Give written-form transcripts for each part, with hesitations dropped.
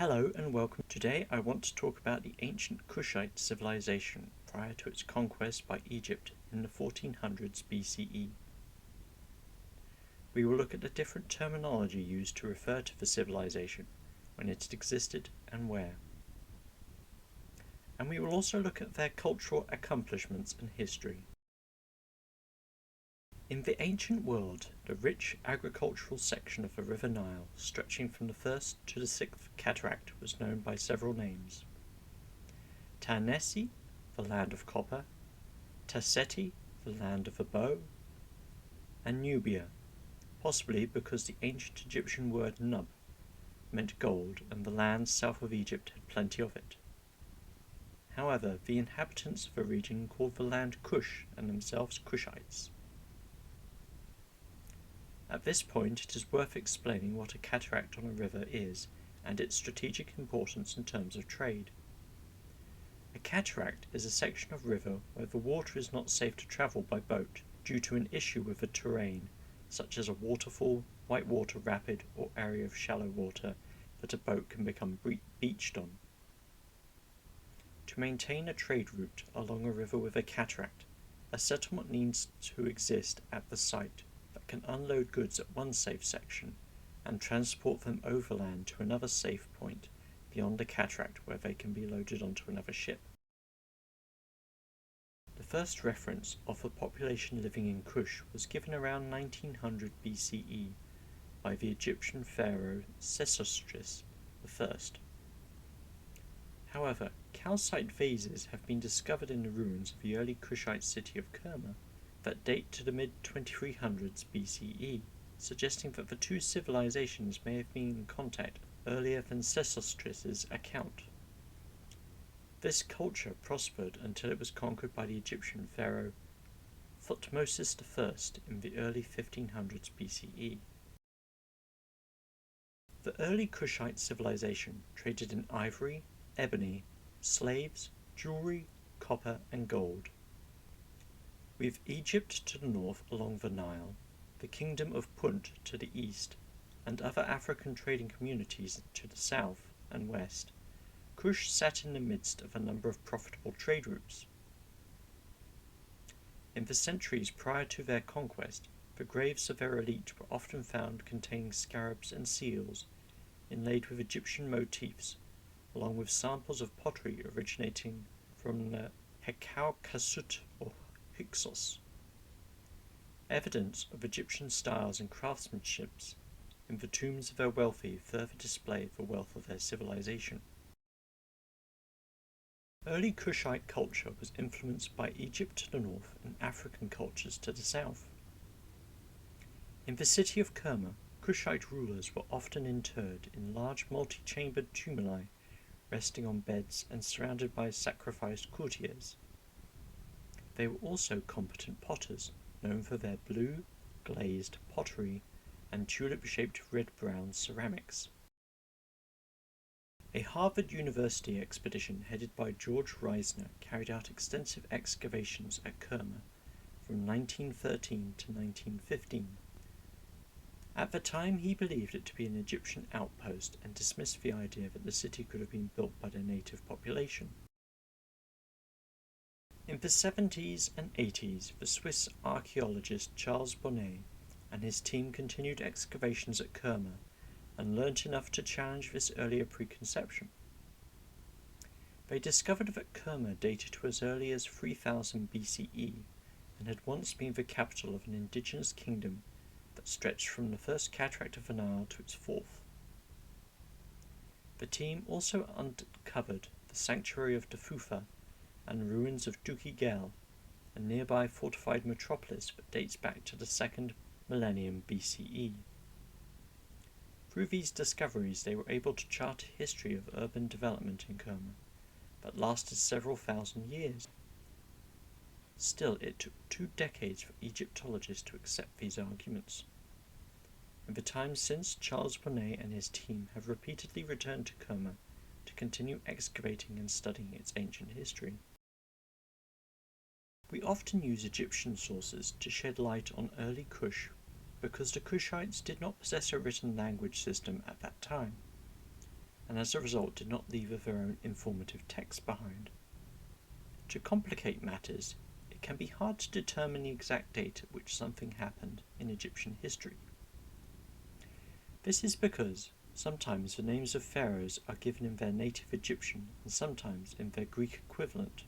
Hello and welcome. Today I want to talk about the ancient Kushite civilization prior to its conquest by Egypt in the 1400s BCE. We will look at the different terminology used to refer to the civilization, when it existed and where. And we will also look at their cultural accomplishments and history. In the ancient world, the rich agricultural section of the River Nile, stretching from the first to the sixth cataract, was known by several names. Tanesi, the land of copper, Taseti, the land of the bow, and Nubia, possibly because the ancient Egyptian word nub meant gold and the land south of Egypt had plenty of it. However, the inhabitants of the region called the land Kush and themselves Kushites. At this point, it is worth explaining what a cataract on a river is and its strategic importance in terms of trade. A cataract is a section of river where the water is not safe to travel by boat due to an issue with the terrain, such as a waterfall, whitewater rapid, or area of shallow water that a boat can become beached on. To maintain a trade route along a river with a cataract, a settlement needs to exist at the site that can unload goods at one safe section and transport them overland to another safe point beyond the cataract where they can be loaded onto another ship. The first reference of the population living in Kush was given around 1900 BCE by the Egyptian pharaoh Sesostris I. However, calcite vases have been discovered in the ruins of the early Kushite city of Kerma that date to the mid-2300s BCE, suggesting that the two civilizations may have been in contact earlier than Sesostris' account. This culture prospered until it was conquered by the Egyptian pharaoh Thutmosis I in the early 1500s BCE. The early Kushite civilization traded in ivory, ebony, slaves, jewelry, copper, and gold. With Egypt to the north along the Nile, the kingdom of Punt to the east, and other African trading communities to the south and west, Kush sat in the midst of a number of profitable trade routes. In the centuries prior to their conquest, the graves of their elite were often found containing scarabs and seals inlaid with Egyptian motifs, along with samples of pottery originating from the Hekau-Kasut or Hyksos. Evidence of Egyptian styles and craftsmanship in the tombs of their wealthy further display the wealth of their civilization. Early Kushite culture was influenced by Egypt to the north and African cultures to the south. In the city of Kerma, Kushite rulers were often interred in large multi-chambered tumuli resting on beds and surrounded by sacrificed courtiers. They were also competent potters, known for their blue, glazed pottery and tulip-shaped red-brown ceramics. A Harvard University expedition headed by George Reisner carried out extensive excavations at Kerma from 1913 to 1915. At the time, he believed it to be an Egyptian outpost and dismissed the idea that the city could have been built by the native population. In the 70s and 80s, the Swiss archaeologist Charles Bonnet and his team continued excavations at Kerma and learnt enough to challenge this earlier preconception. They discovered that Kerma dated to as early as 3000 BCE and had once been the capital of an indigenous kingdom that stretched from the first cataract of the Nile to its fourth. The team also uncovered the sanctuary of Tefufa and ruins of Duki Gel, a nearby fortified metropolis that dates back to the 2nd millennium BCE. Through these discoveries, they were able to chart a history of urban development in Kerma that lasted several thousand years. Still, it took 2 decades for Egyptologists to accept these arguments. In the time since, Charles Bonnet and his team have repeatedly returned to Kerma to continue excavating and studying its ancient history. We often use Egyptian sources to shed light on early Kush because the Kushites did not possess a written language system at that time, and as a result did not leave their own informative text behind. To complicate matters, it can be hard to determine the exact date at which something happened in Egyptian history. This is because sometimes the names of pharaohs are given in their native Egyptian and sometimes in their Greek equivalent.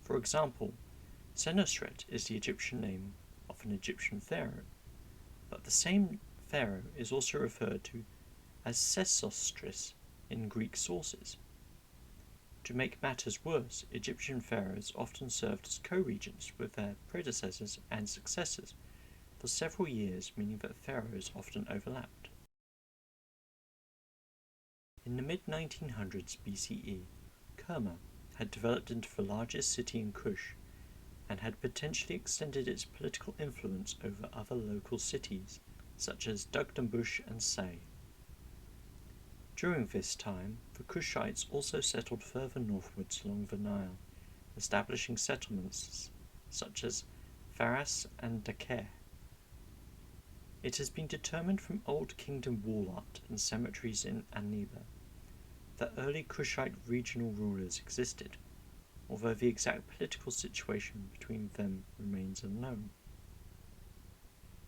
For example, Senusret is the Egyptian name of an Egyptian pharaoh, but the same pharaoh is also referred to as Sesostris in Greek sources. To make matters worse, Egyptian pharaohs often served as co-regents with their predecessors and successors for several years, meaning that pharaohs often overlapped. In the mid-1900s BCE, Kerma had developed into the largest city in Kush and had potentially extended its political influence over other local cities, such as Dugdenbush and Say. During this time, the Kushites also settled further northwards along the Nile, establishing settlements such as Faras and Dakar. It has been determined from Old Kingdom wall art and cemeteries in Aniba that early Kushite regional rulers existed, although the exact political situation between them remains unknown.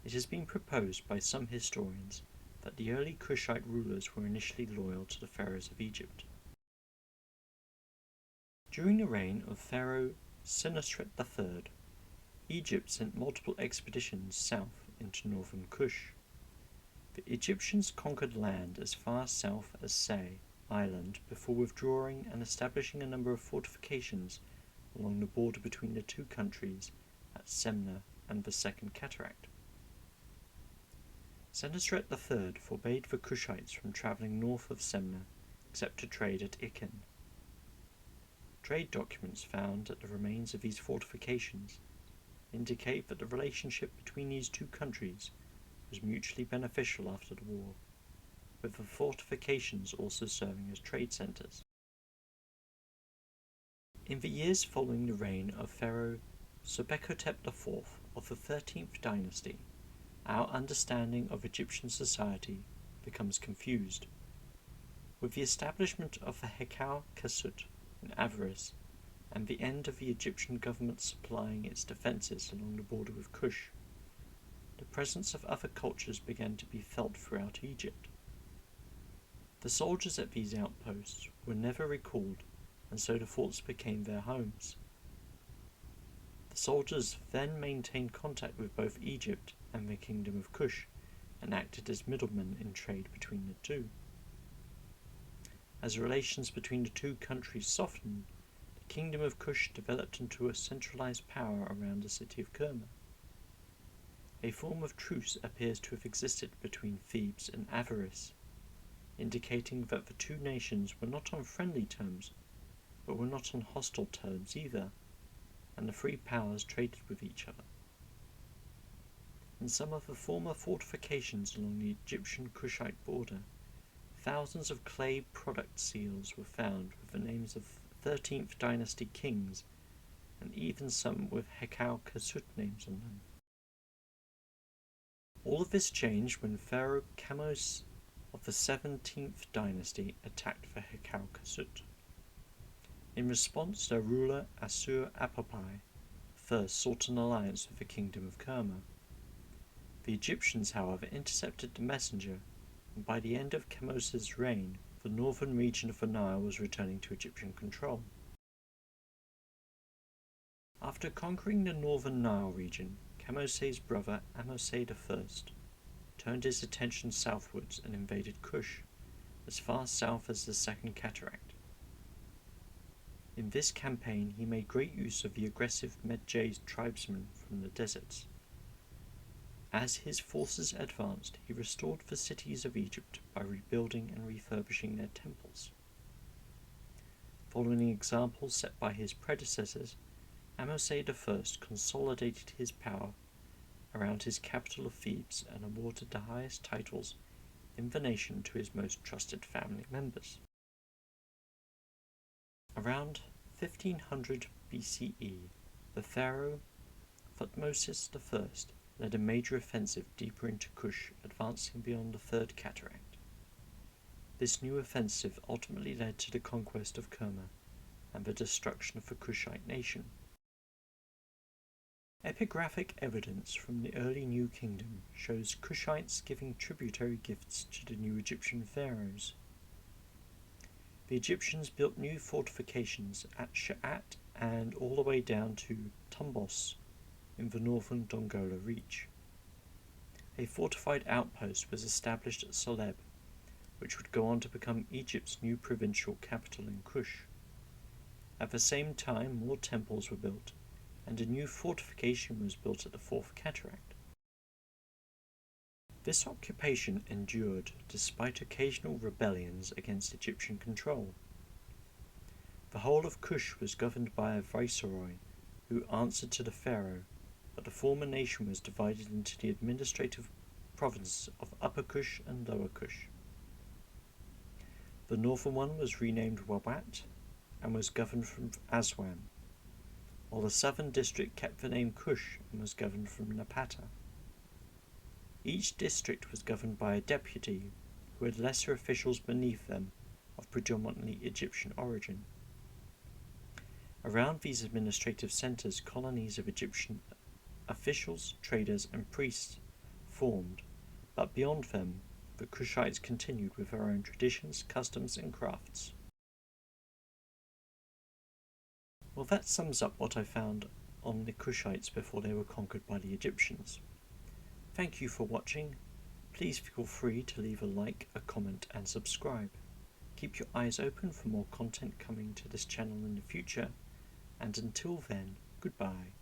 It has been proposed by some historians that the early Kushite rulers were initially loyal to the pharaohs of Egypt. During the reign of Pharaoh Senusret III, Egypt sent multiple expeditions south into northern Kush. The Egyptians conquered land as far south as Say Island before withdrawing and establishing a number of fortifications along the border between the two countries at Semna and the Second Cataract. Senusret III forbade the Kushites from travelling north of Semna except to trade at Isin. Trade documents found at the remains of these fortifications indicate that the relationship between these two countries was mutually beneficial after the war, with the fortifications also serving as trade centres. In the years following the reign of Pharaoh Sobekotep IV of the 13th dynasty, our understanding of Egyptian society becomes confused. With the establishment of the Hekau Kasut in Avaris and the end of the Egyptian government supplying its defences along the border with Kush, the presence of other cultures began to be felt throughout Egypt. The soldiers at these outposts were never recalled, and so the forts became their homes. The soldiers then maintained contact with both Egypt and the Kingdom of Kush, and acted as middlemen in trade between the two. As relations between the two countries softened, the Kingdom of Kush developed into a centralized power around the city of Kerma. A form of truce appears to have existed between Thebes and Avaris, indicating that the two nations were not on friendly terms, but were not on hostile terms either, and the three powers traded with each other. In some of the former fortifications along the Egyptian-Kushite border, thousands of clay product seals were found with the names of 13th dynasty kings, and even some with Hekau Kasut names on them. All of this changed when Pharaoh Kamose of the 17th dynasty attacked the Hekau Kasut. In response, their ruler Assur-apalpi first sought an alliance with the Kingdom of Kerma. The Egyptians, however, intercepted the messenger, and by the end of Kamose's reign, the northern region of the Nile was returning to Egyptian control. After conquering the northern Nile region, Kamose's brother Amose I turned his attention southwards and invaded Kush, as far south as the Second Cataract. In this campaign he made great use of the aggressive Medjay tribesmen from the deserts. As his forces advanced, he restored the cities of Egypt by rebuilding and refurbishing their temples. Following the example set by his predecessors, Amose I consolidated his power around his capital of Thebes and awarded the highest titles in the nation to his most trusted family members. Around 1500 BCE, the pharaoh Thutmosis I led a major offensive deeper into Kush, advancing beyond the Third Cataract. This new offensive ultimately led to the conquest of Kerma and the destruction of the Kushite nation. Epigraphic evidence from the early New Kingdom shows Kushites giving tributary gifts to the new Egyptian pharaohs. The Egyptians built new fortifications at Sha'at and all the way down to Tumbos in the northern Dongola Reach. A fortified outpost was established at Soleb, which would go on to become Egypt's new provincial capital in Kush. At the same time, more temples were built, and a new fortification was built at the Fourth Cataract. This occupation endured despite occasional rebellions against Egyptian control. The whole of Kush was governed by a viceroy who answered to the pharaoh, but the former nation was divided into the administrative provinces of Upper Kush and Lower Kush. The northern one was renamed Wawat and was governed from Aswan, while the southern district kept the name Kush and was governed from Napata. Each district was governed by a deputy who had lesser officials beneath them of predominantly Egyptian origin. Around these administrative centres, colonies of Egyptian officials, traders, and priests formed, but beyond them, the Kushites continued with their own traditions, customs, and crafts. Well, that sums up what I found on the Kushites before they were conquered by the Egyptians. Thank you for watching. Please feel free to leave a like, a comment, and subscribe. Keep your eyes open for more content coming to this channel in the future, and until then, goodbye.